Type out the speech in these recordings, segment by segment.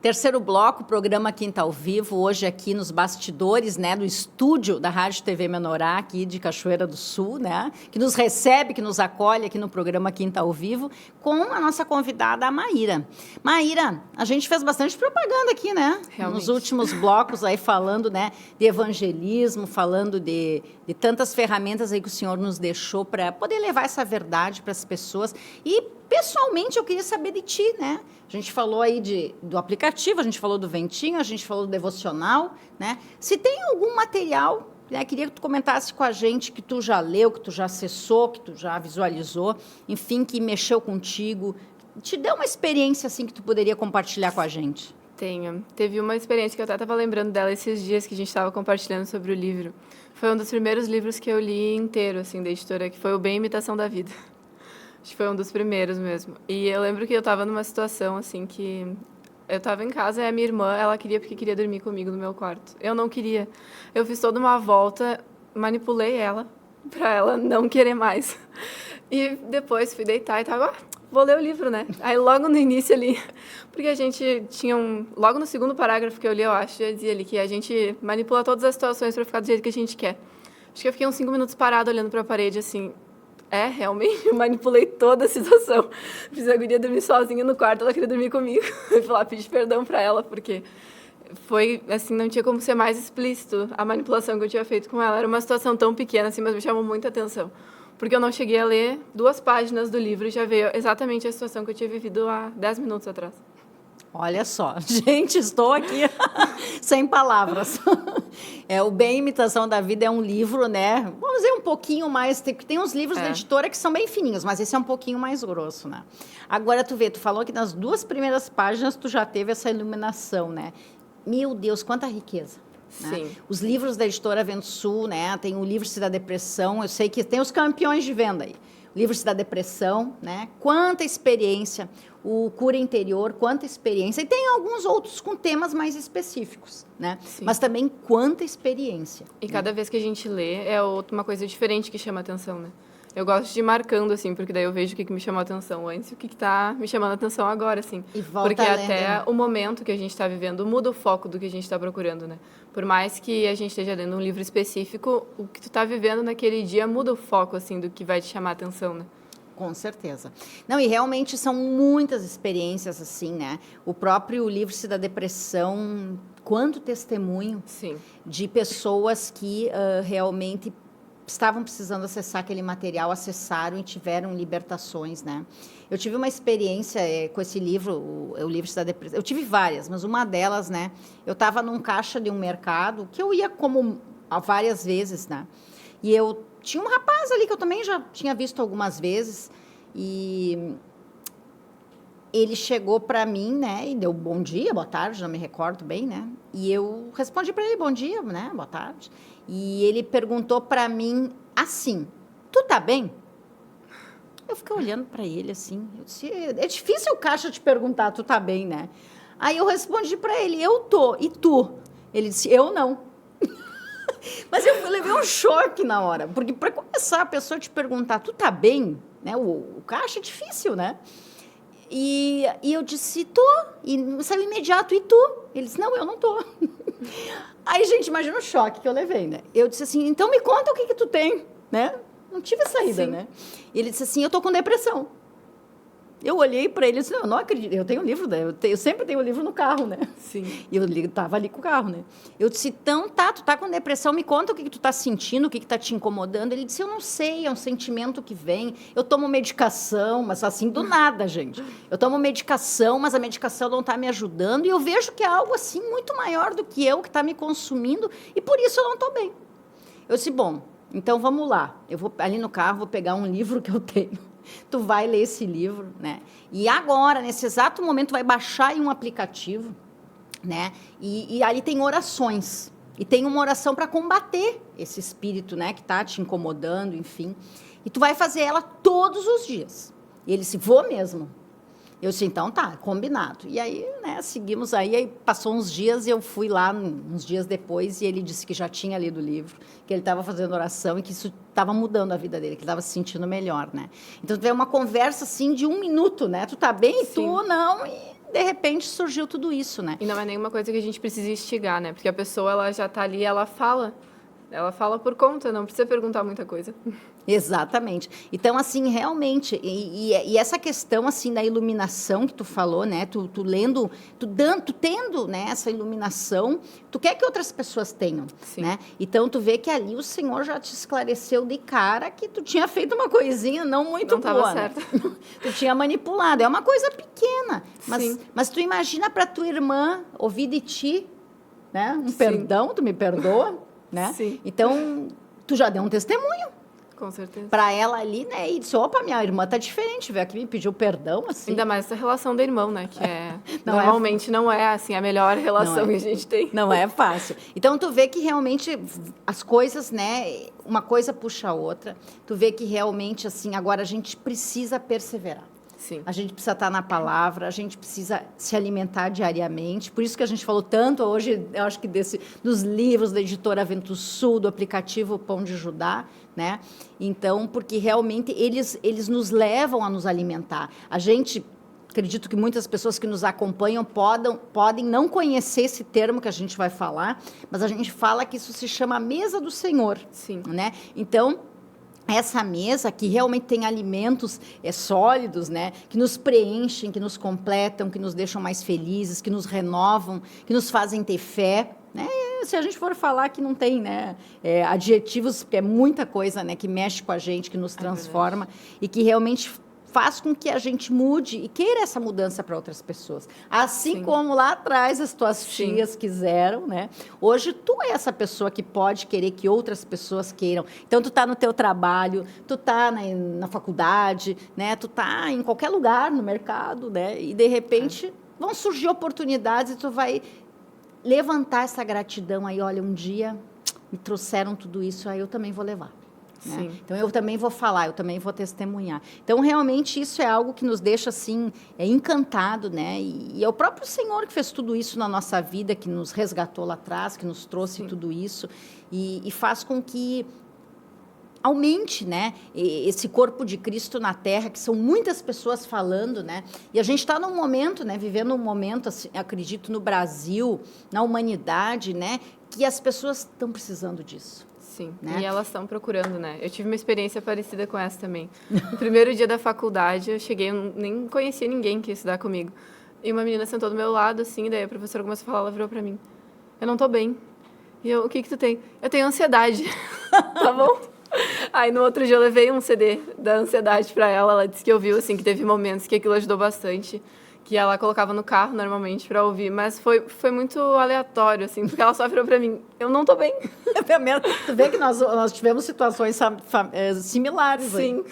Terceiro bloco, programa Quinta ao Vivo, hoje aqui nos bastidores, né, do estúdio da Rádio TV Menorá, aqui de Cachoeira do Sul, né, que nos recebe, que nos acolhe aqui no programa Quinta ao Vivo, com a nossa convidada, a Maíra. Maíra, a gente fez bastante propaganda aqui, né? Realmente. Nos últimos blocos aí, falando, né, de evangelismo, falando de tantas ferramentas aí que o Senhor nos deixou para poder levar essa verdade para as pessoas. E, pessoalmente, eu queria saber de ti, né? A gente falou aí do aplicativo, a gente falou do Ventinho, a gente falou do devocional, né? Se tem algum material, né, queria que tu comentasse com a gente que tu já leu, que tu já acessou, que tu já visualizou, enfim, que mexeu contigo, te deu uma experiência assim que tu poderia compartilhar com a gente. Tenho. Teve uma experiência que eu até estava lembrando dela esses dias que a gente estava compartilhando sobre o livro. Foi um dos primeiros livros que eu li inteiro, assim, da editora, que foi o Bem Imitação da Vida. Acho que foi um dos primeiros mesmo. E eu lembro que eu estava numa situação, assim, que eu estava em casa e a minha irmã, ela queria porque queria dormir comigo no meu quarto. Eu não queria. Eu fiz toda uma volta, manipulei ela para ela não querer mais. E depois fui deitar e tava, vou ler o livro, né? Aí logo no início ali, porque a gente tinha logo no segundo parágrafo que eu li, eu acho, já dizia ali que a gente manipula todas as situações para ficar do jeito que a gente quer. Acho que eu fiquei uns 5 minutos parado olhando para a parede, assim, realmente, eu manipulei toda a situação. Fiz a guria dormir sozinha no quarto, ela queria dormir comigo. Eu fui lá pedir perdão para ela, porque foi, assim, não tinha como ser mais explícito a manipulação que eu tinha feito com ela. Era uma situação tão pequena, assim, mas me chamou muita atenção. Porque eu não cheguei a ler 2 páginas do livro e já veio exatamente a situação que eu tinha vivido há 10 minutos atrás. Olha só, gente, estou aqui sem palavras. O Bem Imitação da Vida é um livro, né? Vamos dizer um pouquinho mais, tem uns livros da editora que são bem fininhos, mas esse é um pouquinho mais grosso, né? Agora, tu falou que nas 2 primeiras páginas tu já teve essa iluminação, né? Meu Deus, quanta riqueza. Né? Sim. Os livros da editora Vento Sul, né? Tem o Livro-se da Depressão, eu sei que tem os campeões de venda aí. O Livro-se da Depressão, né? Quanta experiência. O Cura Interior, quanta experiência. E tem alguns outros com temas mais específicos, né? Sim. Mas também quanta experiência. E cada vez que a gente lê, é uma coisa diferente que chama a atenção, né? Eu gosto de ir marcando, assim, porque daí eu vejo o que me chamou a atenção antes e o que está me chamando a atenção agora, assim. E volta porque lendo, até né? o momento que a gente está vivendo muda o foco do que a gente está procurando, né? Por mais que a gente esteja lendo um livro específico, o que tu está vivendo naquele dia muda o foco, assim, do que vai te chamar a atenção, né? Com certeza. Não, e realmente são muitas experiências assim, né? O próprio Livro-se da Depressão, quanto testemunho Sim. de pessoas que realmente estavam precisando acessar aquele material, acessaram e tiveram libertações, né? Eu tive uma experiência com esse livro, o Livro-se da Depressão. Eu tive várias, mas uma delas, né? Eu estava num caixa de um mercado, que eu ia como várias vezes, né? E eu tinha um rapaz ali que eu também já tinha visto algumas vezes e ele chegou para mim, né, e deu bom dia, boa tarde, não me recordo bem, né? E eu respondi para ele bom dia, né, boa tarde. E ele perguntou para mim assim: "Tu tá bem?" Eu fiquei olhando para ele assim, eu disse: "É difícil o caixa te perguntar, tu tá bem, né?" Aí eu respondi para ele: "Eu tô, e tu?" Ele disse: "Eu não." Mas eu levei um choque na hora, porque para começar a pessoa te perguntar, tu tá bem? Né? O caixa é difícil, né? E eu disse, tô. E saiu imediato, e tu? Ele disse, não, eu não tô. Aí, gente, imagina o choque que eu levei, né? Eu disse assim, então me conta o que tu tem, né? Não tive saída, Sim. né? Ele disse assim, eu tô com depressão. Eu olhei para ele e disse, eu não acredito, eu tenho um livro, né? Eu sempre tenho um livro no carro, né? Sim. E eu estava ali com o carro, né? Eu disse, então tá, tu tá com depressão, me conta o que tu tá sentindo, o que tá te incomodando. Ele disse, eu não sei, é um sentimento que vem, eu tomo medicação, mas assim, do nada, gente. Eu tomo medicação, mas a medicação não tá me ajudando, e eu vejo que é algo assim muito maior do que eu, que tá me consumindo, e por isso eu não tô bem. Eu disse, bom, então vamos lá, eu vou ali no carro, vou pegar um livro que eu tenho. Tu vai ler esse livro, né? E agora, nesse exato momento, tu vai baixar em um aplicativo, né? E ali tem orações. E tem uma oração para combater esse espírito, né? Que tá te incomodando, enfim. E tu vai fazer ela todos os dias. E ele disse, vou mesmo. Eu disse, então tá, combinado. E aí, né, seguimos aí passou uns dias e eu fui lá uns dias depois e ele disse que já tinha lido o livro, que ele estava fazendo oração e que isso estava mudando a vida dele, que ele estava se sentindo melhor, né? Então, tu vê uma conversa, assim, de 1 minuto, né? Tu tá bem? Sim. Tu não, e de repente surgiu tudo isso, né? E não é nenhuma coisa que a gente precisa instigar, né? Porque a pessoa, ela já tá ali, ela fala por conta, não precisa perguntar muita coisa. Exatamente. Então, assim, realmente, e essa questão, assim, da iluminação que tu falou, né? Tu lendo, tu tendo, né, essa iluminação, tu quer que outras pessoas tenham, Sim. né? Então, tu vê que ali o Senhor já te esclareceu de cara que tu tinha feito uma coisinha não muito Não tava boa, certa. né? Tu tinha manipulado. É uma coisa pequena, Sim. mas tu imagina para tua irmã ouvir de ti, né? Um Sim. perdão, tu me perdoa, né? Sim. Então, tu já deu um testemunho Com certeza. para ela ali, né? E disse, opa, minha irmã tá diferente, veio aqui me pediu perdão, assim. Ainda mais essa relação do irmão, né? Que Não normalmente não é assim a melhor relação que a gente tem. Não é fácil. Então, tu vê que realmente as coisas, né? Uma coisa puxa a outra. Tu vê que realmente, assim, agora a gente precisa perseverar. Sim. A gente precisa estar na palavra, a gente precisa se alimentar diariamente. Por isso que a gente falou tanto hoje, eu acho que dos livros da editora Vento Sul, do aplicativo Pão de Judá, né? Então, porque realmente eles nos levam a nos alimentar. A gente, acredito que muitas pessoas que nos acompanham podem não conhecer esse termo que a gente vai falar, mas a gente fala que isso se chama mesa do Senhor. Sim. Né? Então, essa mesa que realmente tem alimentos sólidos, né, que nos preenchem, que nos completam, que nos deixam mais felizes, que nos renovam, que nos fazem ter fé, né? Se a gente for falar que não tem, né, adjetivos, porque é muita coisa, né, que mexe com a gente, que nos transforma e que realmente faz com que a gente mude e queira essa mudança para outras pessoas. Assim Sim. como lá atrás as tuas Sim. tias quiseram, né? Hoje tu é essa pessoa que pode querer que outras pessoas queiram. Então tu tá no teu trabalho, tu tá na faculdade, né? Tu tá em qualquer lugar no mercado, né? E de repente vão surgir oportunidades e tu vai levantar essa gratidão aí, olha, um dia me trouxeram tudo isso, aí eu também vou levar. Né? Sim. Então, eu também vou falar, eu também vou testemunhar. Então, realmente, isso é algo que nos deixa, assim, encantado, né? E é o próprio Senhor que fez tudo isso na nossa vida, que nos resgatou lá atrás, que nos trouxe Sim. tudo isso, e faz com que aumente, né, esse corpo de Cristo na Terra, que são muitas pessoas falando, né? E a gente está num momento, né, vivendo um momento, assim, acredito, no Brasil, na humanidade, né, que as pessoas estão precisando disso. Sim, né? E elas estão procurando, né? Eu tive uma experiência parecida com essa também. No primeiro dia da faculdade, eu cheguei, eu nem conhecia ninguém que ia estudar comigo. E uma menina sentou do meu lado, assim, daí a professora começou a falar, ela virou pra mim. Eu não tô bem. E eu, o que tu tem? Eu tenho ansiedade. Tá bom? Aí, no outro dia, eu levei um CD da ansiedade pra ela. Ela disse que ouviu, assim, que teve momentos que aquilo ajudou bastante. Que ela colocava no carro, normalmente, para ouvir. Mas foi muito aleatório, assim, porque ela só virou para mim, eu não tô bem. Tu vê que nós tivemos situações similares. Sim.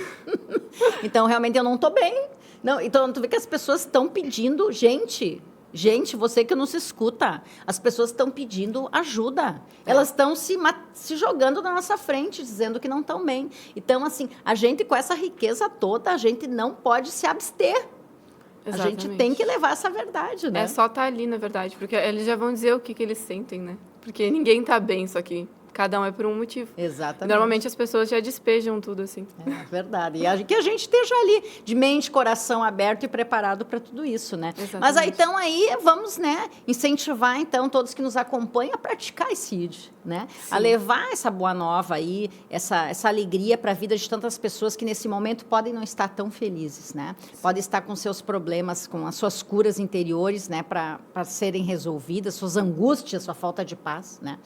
Então, realmente, eu não tô bem. Não, então, tu vê que as pessoas estão pedindo, gente, você que não se escuta, as pessoas estão pedindo ajuda. Elas estão se jogando na nossa frente, dizendo que não estão bem. Então, assim, a gente, com essa riqueza toda, a gente não pode se abster. Exatamente. A gente tem que levar essa verdade, né? É só estar ali, na verdade, porque eles já vão dizer o que eles sentem, né? Porque ninguém tá bem, só que cada um é por um motivo. Exatamente. Normalmente as pessoas já despejam tudo assim. É verdade. E que a gente esteja ali, de mente, coração aberto e preparado para tudo isso, né? Exatamente. Mas aí, então, vamos, né, incentivar, então, todos que nos acompanham a praticar esse ID, né? Sim. A levar essa boa nova aí, essa alegria para a vida de tantas pessoas que, nesse momento, podem não estar tão felizes, né? Podem estar com seus problemas, com as suas curas interiores, né, para serem resolvidas, suas angústias, sua falta de paz, né?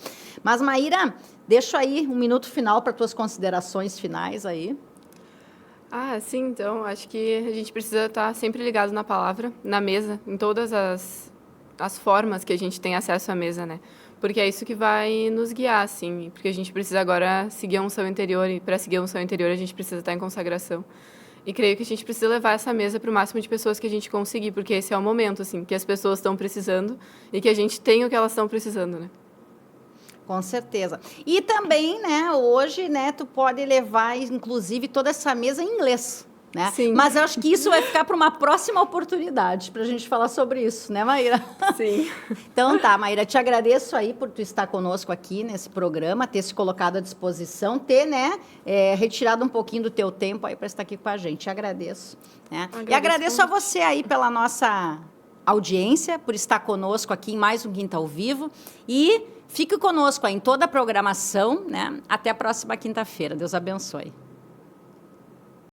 Mas, Maíra, deixa aí um minuto final para tuas considerações finais aí. Sim, então, acho que a gente precisa estar sempre ligado na palavra, na mesa, em todas as formas que a gente tem acesso à mesa, né? Porque é isso que vai nos guiar, assim, porque a gente precisa agora seguir a unção interior, e para seguir a unção interior a gente precisa estar em consagração. E creio que a gente precisa levar essa mesa para o máximo de pessoas que a gente conseguir, porque esse é o momento, assim, que as pessoas estão precisando e que a gente tem o que elas estão precisando, né? Com certeza. E também, né, hoje, né, tu pode levar, inclusive, toda essa mesa em inglês, né? Sim. Mas eu acho que isso vai ficar para uma próxima oportunidade, para a gente falar sobre isso, né, Maíra? Sim. Então tá, Maíra, te agradeço aí por tu estar conosco aqui nesse programa, ter se colocado à disposição, ter, né, retirado um pouquinho do teu tempo aí para estar aqui com a gente. Te agradeço. Né? E agradeço a você aí pela nossa audiência, por estar conosco aqui em mais um Quinta ao Vivo. E fique conosco aí em toda a programação, né? Até a próxima quinta-feira. Deus abençoe.